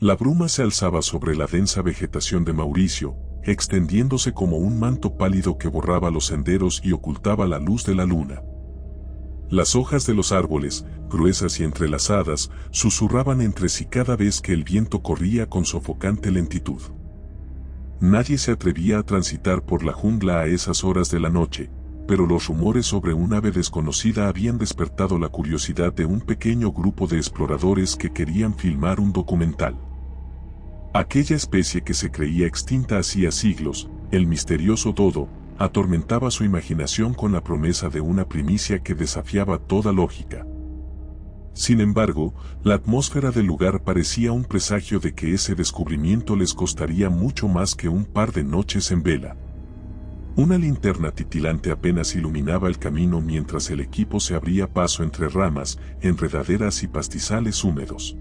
La bruma se alzaba sobre la densa vegetación de Mauricio, extendiéndose como un manto pálido que borraba los senderos y ocultaba la luz de la luna. Las hojas de los árboles, gruesas y entrelazadas, susurraban entre sí cada vez que el viento corría con sofocante lentitud. Nadie se atrevía a transitar por la jungla a esas horas de la noche, pero los rumores sobre un ave desconocida habían despertado la curiosidad de un pequeño grupo de exploradores que querían filmar un documental. Aquella especie que se creía extinta hacía siglos, el misterioso dodo, atormentaba su imaginación con la promesa de una primicia que desafiaba toda lógica. Sin embargo, la atmósfera del lugar parecía un presagio de que ese descubrimiento les costaría mucho más que un par de noches en vela. Una linterna titilante apenas iluminaba el camino mientras el equipo se abría paso entre ramas, enredaderas y pastizales húmedos.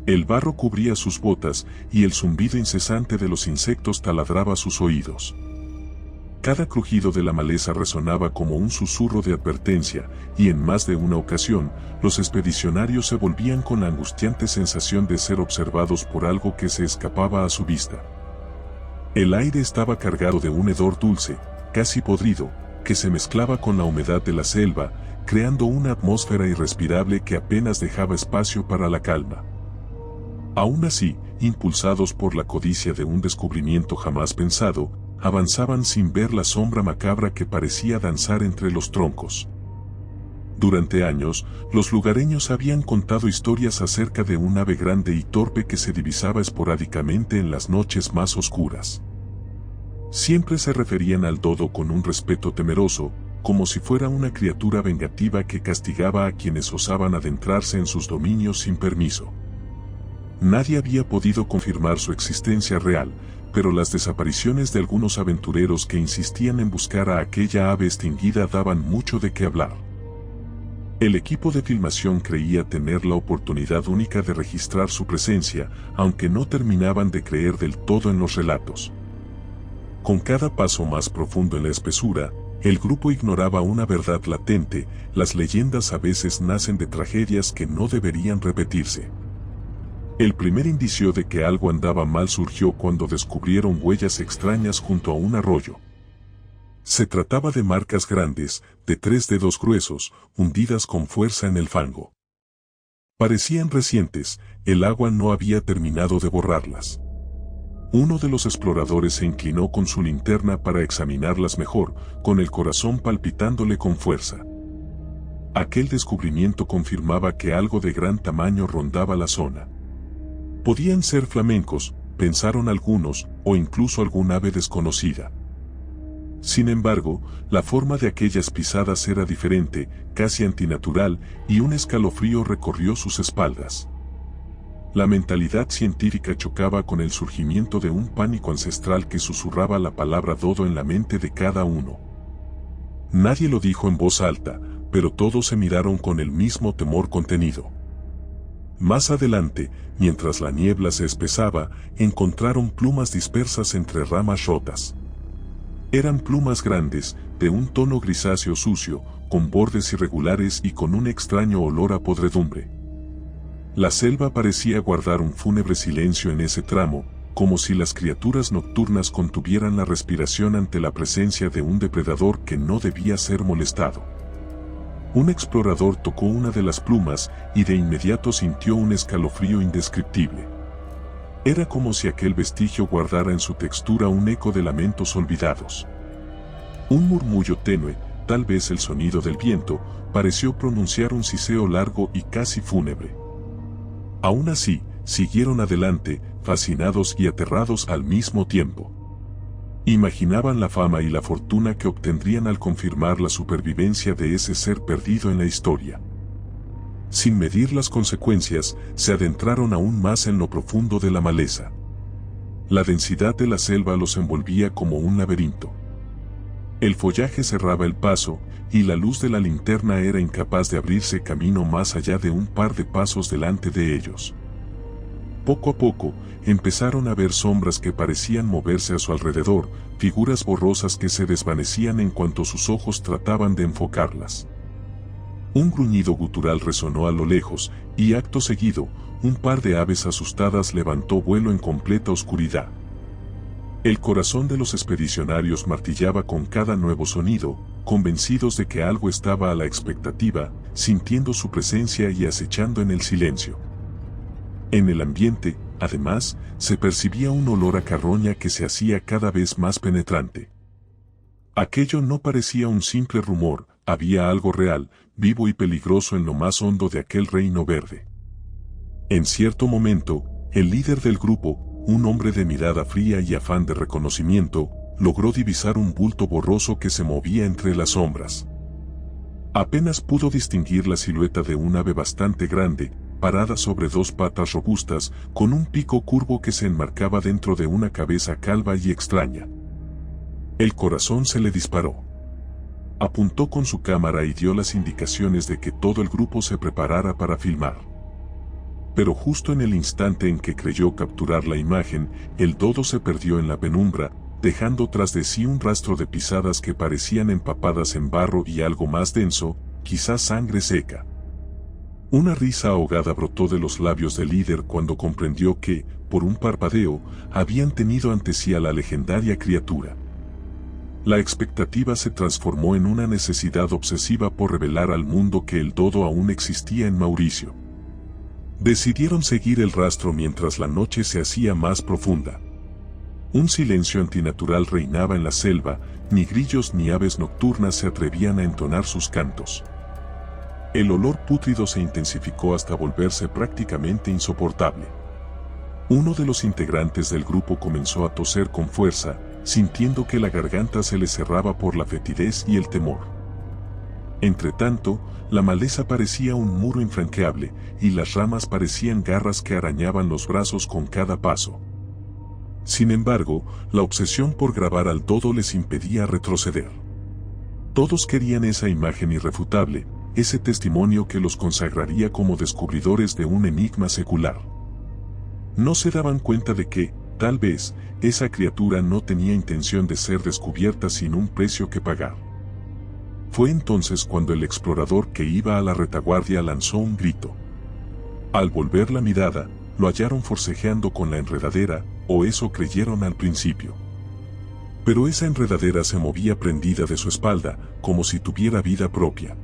El barro cubría sus botas y el zumbido incesante de los insectos taladraba sus oídos. Cada crujido de la maleza resonaba como un susurro de advertencia, y en más de una ocasión, los expedicionarios se volvían con la angustiante sensación de ser observados por algo que se escapaba a su vista. El aire estaba cargado de un hedor dulce, casi podrido, que se mezclaba con la humedad de la selva, creando una atmósfera irrespirable que apenas dejaba espacio para la calma. Aún así, impulsados por la codicia de un descubrimiento jamás pensado, avanzaban sin ver la sombra macabra que parecía danzar entre los troncos. Durante años, los lugareños habían contado historias acerca de un ave grande y torpe que se divisaba esporádicamente en las noches más oscuras. Siempre se referían al dodo con un respeto temeroso, como si fuera una criatura vengativa que castigaba a quienes osaban adentrarse en sus dominios sin permiso. Nadie había podido confirmar su existencia real, pero las desapariciones de algunos aventureros que insistían en buscar a aquella ave extinguida daban mucho de qué hablar. El equipo de filmación creía tener la oportunidad única de registrar su presencia, aunque no terminaban de creer del todo en los relatos. Con cada paso más profundo en la espesura, el grupo ignoraba una verdad latente: las leyendas a veces nacen de tragedias que no deberían repetirse. El primer indicio de que algo andaba mal surgió cuando descubrieron huellas extrañas junto a un arroyo. Se trataba de marcas grandes, de 3 dedos gruesos, hundidas con fuerza en el fango. Parecían recientes, el agua no había terminado de borrarlas. Uno de los exploradores se inclinó con su linterna para examinarlas mejor, con el corazón palpitándole con fuerza. Aquel descubrimiento confirmaba que algo de gran tamaño rondaba la zona. Podían ser flamencos, pensaron algunos, o incluso algún ave desconocida. Sin embargo, la forma de aquellas pisadas era diferente, casi antinatural, y un escalofrío recorrió sus espaldas. La mentalidad científica chocaba con el surgimiento de un pánico ancestral que susurraba la palabra dodo en la mente de cada uno. Nadie lo dijo en voz alta, pero todos se miraron con el mismo temor contenido. Más adelante, mientras la niebla se espesaba, encontraron plumas dispersas entre ramas rotas. Eran plumas grandes, de un tono grisáceo sucio, con bordes irregulares y con un extraño olor a podredumbre. La selva parecía guardar un fúnebre silencio en ese tramo, como si las criaturas nocturnas contuvieran la respiración ante la presencia de un depredador que no debía ser molestado. Un explorador tocó una de las plumas y de inmediato sintió un escalofrío indescriptible. Era como si aquel vestigio guardara en su textura un eco de lamentos olvidados. Un murmullo tenue, tal vez el sonido del viento, pareció pronunciar un siseo largo y casi fúnebre. Aún así, siguieron adelante, fascinados y aterrados al mismo tiempo. Imaginaban la fama y la fortuna que obtendrían al confirmar la supervivencia de ese ser perdido en la historia. Sin medir las consecuencias, se adentraron aún más en lo profundo de la maleza. La densidad de la selva los envolvía como un laberinto. El follaje cerraba el paso, y la luz de la linterna era incapaz de abrirse camino más allá de un par de pasos delante de ellos. Poco a poco, empezaron a ver sombras que parecían moverse a su alrededor, figuras borrosas que se desvanecían en cuanto sus ojos trataban de enfocarlas. Un gruñido gutural resonó a lo lejos, y acto seguido, un par de aves asustadas levantó vuelo en completa oscuridad. El corazón de los expedicionarios martillaba con cada nuevo sonido, convencidos de que algo estaba a la expectativa, sintiendo su presencia y acechando en el silencio. En el ambiente, además, se percibía un olor a carroña que se hacía cada vez más penetrante. Aquello no parecía un simple rumor, había algo real, vivo y peligroso en lo más hondo de aquel reino verde. En cierto momento, el líder del grupo, un hombre de mirada fría y afán de reconocimiento, logró divisar un bulto borroso que se movía entre las sombras. Apenas pudo distinguir la silueta de un ave bastante grande, parada sobre dos patas robustas, con un pico curvo que se enmarcaba dentro de una cabeza calva y extraña. El corazón se le disparó. Apuntó con su cámara y dio las indicaciones de que todo el grupo se preparara para filmar. Pero justo en el instante en que creyó capturar la imagen, el dodo se perdió en la penumbra, dejando tras de sí un rastro de pisadas que parecían empapadas en barro y algo más denso, quizás sangre seca. Una risa ahogada brotó de los labios del líder cuando comprendió que, por un parpadeo, habían tenido ante sí a la legendaria criatura. La expectativa se transformó en una necesidad obsesiva por revelar al mundo que el dodo aún existía en Mauricio. Decidieron seguir el rastro mientras la noche se hacía más profunda. Un silencio antinatural reinaba en la selva, ni grillos ni aves nocturnas se atrevían a entonar sus cantos. El olor pútrido se intensificó hasta volverse prácticamente insoportable. Uno de los integrantes del grupo comenzó a toser con fuerza, sintiendo que la garganta se le cerraba por la fetidez y el temor. Entretanto, la maleza parecía un muro infranqueable, y las ramas parecían garras que arañaban los brazos con cada paso. Sin embargo, la obsesión por grabar al dodo les impedía retroceder. Todos querían esa imagen irrefutable, ese testimonio que los consagraría como descubridores de un enigma secular. No se daban cuenta de que, tal vez, esa criatura no tenía intención de ser descubierta sin un precio que pagar. Fue entonces cuando el explorador que iba a la retaguardia lanzó un grito. Al volver la mirada, lo hallaron forcejeando con la enredadera, o eso creyeron al principio. Pero esa enredadera se movía prendida de su espalda, como si tuviera vida propia.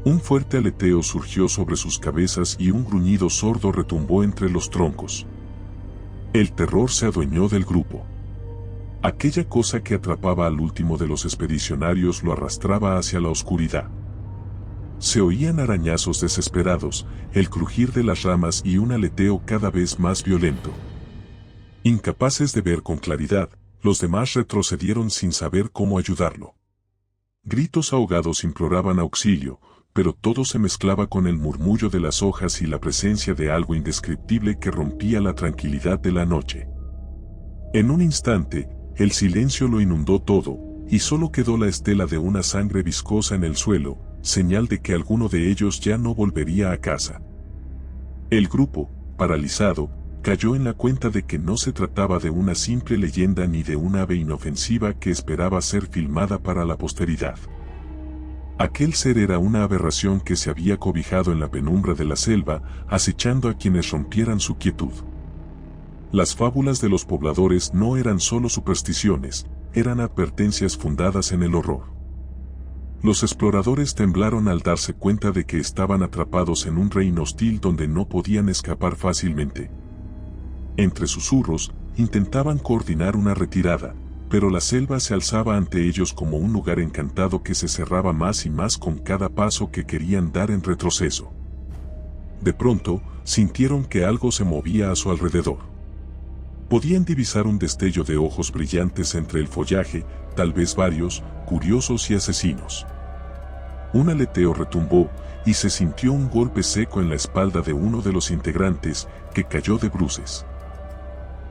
Un fuerte aleteo surgió sobre sus cabezas y un gruñido sordo retumbó entre los troncos. El terror se adueñó del grupo. Aquella cosa que atrapaba al último de los expedicionarios lo arrastraba hacia la oscuridad. Se oían arañazos desesperados, el crujir de las ramas y un aleteo cada vez más violento. Incapaces de ver con claridad, los demás retrocedieron sin saber cómo ayudarlo. Gritos ahogados imploraban auxilio, pero todo se mezclaba con el murmullo de las hojas y la presencia de algo indescriptible que rompía la tranquilidad de la noche. En un instante, el silencio lo inundó todo, y solo quedó la estela de una sangre viscosa en el suelo, señal de que alguno de ellos ya no volvería a casa. El grupo, paralizado, cayó en la cuenta de que no se trataba de una simple leyenda ni de un ave inofensiva que esperaba ser filmada para la posteridad. Aquel ser era una aberración que se había cobijado en la penumbra de la selva, acechando a quienes rompieran su quietud. Las fábulas de los pobladores no eran solo supersticiones, eran advertencias fundadas en el horror. Los exploradores temblaron al darse cuenta de que estaban atrapados en un reino hostil donde no podían escapar fácilmente. Entre susurros, intentaban coordinar una retirada, pero la selva se alzaba ante ellos como un lugar encantado que se cerraba más y más con cada paso que querían dar en retroceso. De pronto, sintieron que algo se movía a su alrededor. Podían divisar un destello de ojos brillantes entre el follaje, tal vez varios, curiosos y asesinos. Un aleteo retumbó, y se sintió un golpe seco en la espalda de uno de los integrantes, que cayó de bruces.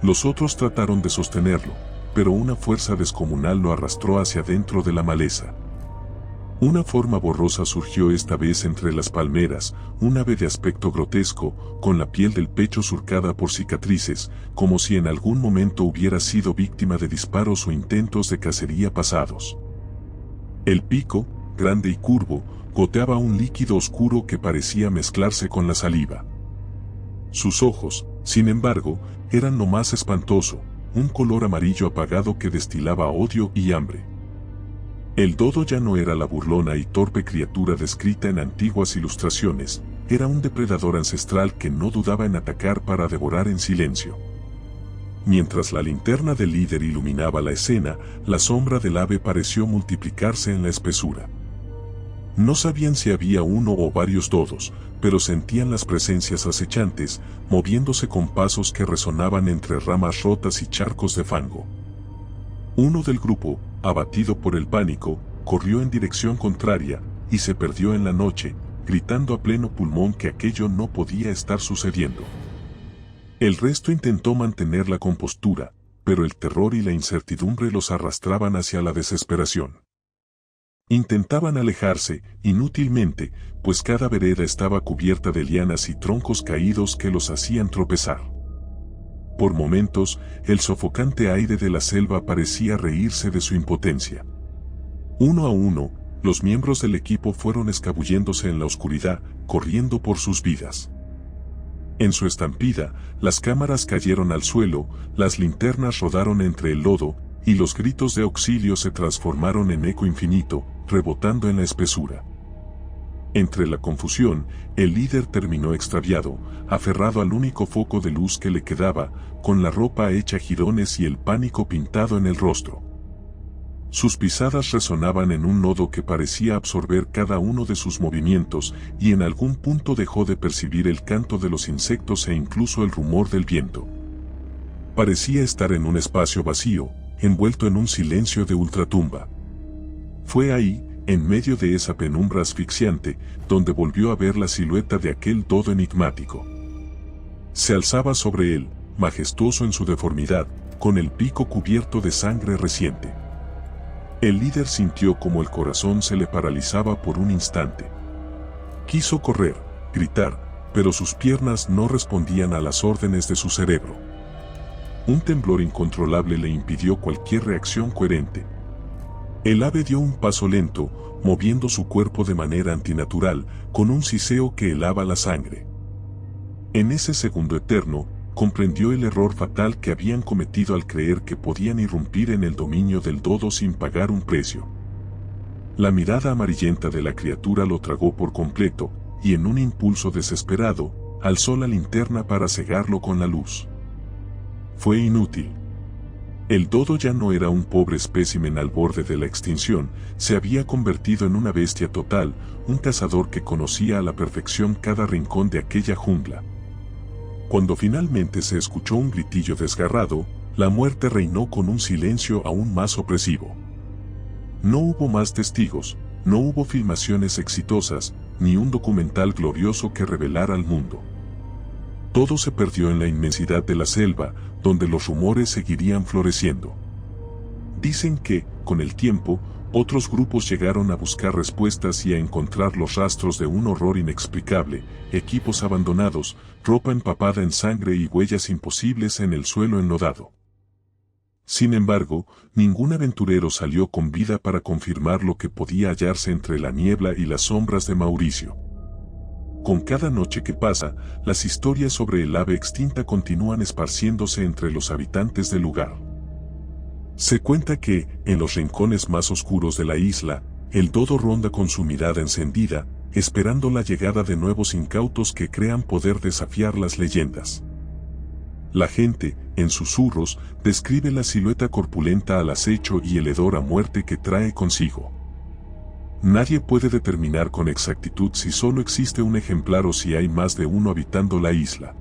Los otros trataron de sostenerlo, pero una fuerza descomunal lo arrastró hacia dentro de la maleza. Una forma borrosa surgió esta vez entre las palmeras, un ave de aspecto grotesco, con la piel del pecho surcada por cicatrices, como si en algún momento hubiera sido víctima de disparos o intentos de cacería pasados. El pico, grande y curvo, goteaba un líquido oscuro que parecía mezclarse con la saliva. Sus ojos, sin embargo, eran lo más espantoso, un color amarillo apagado que destilaba odio y hambre. El dodo ya no era la burlona y torpe criatura descrita en antiguas ilustraciones, era un depredador ancestral que no dudaba en atacar para devorar en silencio. Mientras la linterna del líder iluminaba la escena, la sombra del ave pareció multiplicarse en la espesura. No sabían si había uno o varios dodos, pero sentían las presencias acechantes, moviéndose con pasos que resonaban entre ramas rotas y charcos de fango. Uno del grupo, abatido por el pánico, corrió en dirección contraria, y se perdió en la noche, gritando a pleno pulmón que aquello no podía estar sucediendo. El resto intentó mantener la compostura, pero el terror y la incertidumbre los arrastraban hacia la desesperación. Intentaban alejarse, inútilmente, pues cada vereda estaba cubierta de lianas y troncos caídos que los hacían tropezar. Por momentos, el sofocante aire de la selva parecía reírse de su impotencia. Uno a uno, los miembros del equipo fueron escabulléndose en la oscuridad, corriendo por sus vidas. En su estampida, las cámaras cayeron al suelo, las linternas rodaron entre el lodo, y los gritos de auxilio se transformaron en eco infinito, rebotando en la espesura. Entre la confusión, el líder terminó extraviado, aferrado al único foco de luz que le quedaba, con la ropa hecha jirones y el pánico pintado en el rostro. Sus pisadas resonaban en un lodo que parecía absorber cada uno de sus movimientos, y en algún punto dejó de percibir el canto de los insectos e incluso el rumor del viento. Parecía estar en un espacio vacío, envuelto en un silencio de ultratumba. Fue ahí, en medio de esa penumbra asfixiante, donde volvió a ver la silueta de aquel dodo enigmático. Se alzaba sobre él, majestuoso en su deformidad, con el pico cubierto de sangre reciente. El líder sintió como el corazón se le paralizaba por un instante. Quiso correr, gritar, pero sus piernas no respondían a las órdenes de su cerebro. Un temblor incontrolable le impidió cualquier reacción coherente. El ave dio un paso lento, moviendo su cuerpo de manera antinatural, con un siseo que helaba la sangre. En ese segundo eterno, comprendió el error fatal que habían cometido al creer que podían irrumpir en el dominio del dodo sin pagar un precio. La mirada amarillenta de la criatura lo tragó por completo, y en un impulso desesperado, alzó la linterna para cegarlo con la luz. Fue inútil. El dodo ya no era un pobre espécimen al borde de la extinción, se había convertido en una bestia total, un cazador que conocía a la perfección cada rincón de aquella jungla. Cuando finalmente se escuchó un gritillo desgarrado, la muerte reinó con un silencio aún más opresivo. No hubo más testigos, no hubo filmaciones exitosas, ni un documental glorioso que revelara al mundo. Todo se perdió en la inmensidad de la selva, donde los rumores seguirían floreciendo. Dicen que, con el tiempo, otros grupos llegaron a buscar respuestas y a encontrar los rastros de un horror inexplicable, equipos abandonados, ropa empapada en sangre y huellas imposibles en el suelo enlodado. Sin embargo, ningún aventurero salió con vida para confirmar lo que podía hallarse entre la niebla y las sombras de Mauricio. Con cada noche que pasa, las historias sobre el ave extinta continúan esparciéndose entre los habitantes del lugar. Se cuenta que, en los rincones más oscuros de la isla, el dodo ronda con su mirada encendida, esperando la llegada de nuevos incautos que crean poder desafiar las leyendas. La gente, en susurros, describe la silueta corpulenta al acecho y el hedor a muerte que trae consigo. Nadie puede determinar con exactitud si solo existe un ejemplar o si hay más de uno habitando la isla.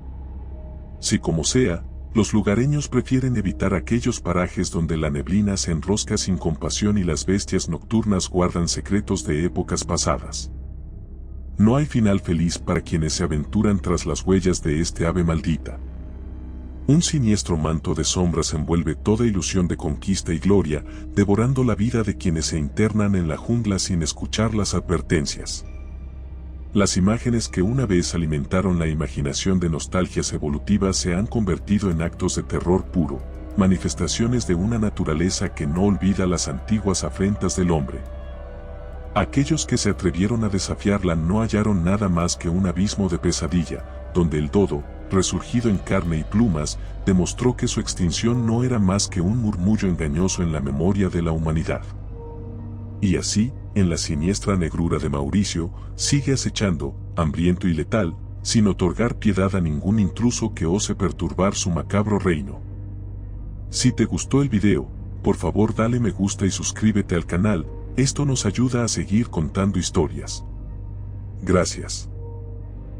Si como sea, los lugareños prefieren evitar aquellos parajes donde la neblina se enrosca sin compasión y las bestias nocturnas guardan secretos de épocas pasadas. No hay final feliz para quienes se aventuran tras las huellas de este ave maldita. Un siniestro manto de sombras envuelve toda ilusión de conquista y gloria, devorando la vida de quienes se internan en la jungla sin escuchar las advertencias. Las imágenes que una vez alimentaron la imaginación de nostalgias evolutivas se han convertido en actos de terror puro, manifestaciones de una naturaleza que no olvida las antiguas afrentas del hombre. Aquellos que se atrevieron a desafiarla no hallaron nada más que un abismo de pesadilla, donde el dodo, resurgido en carne y plumas, demostró que su extinción no era más que un murmullo engañoso en la memoria de la humanidad. Y así, en la siniestra negrura de Mauricio, sigue acechando, hambriento y letal, sin otorgar piedad a ningún intruso que ose perturbar su macabro reino. Si te gustó el video, por favor dale me gusta y suscríbete al canal, esto nos ayuda a seguir contando historias. Gracias.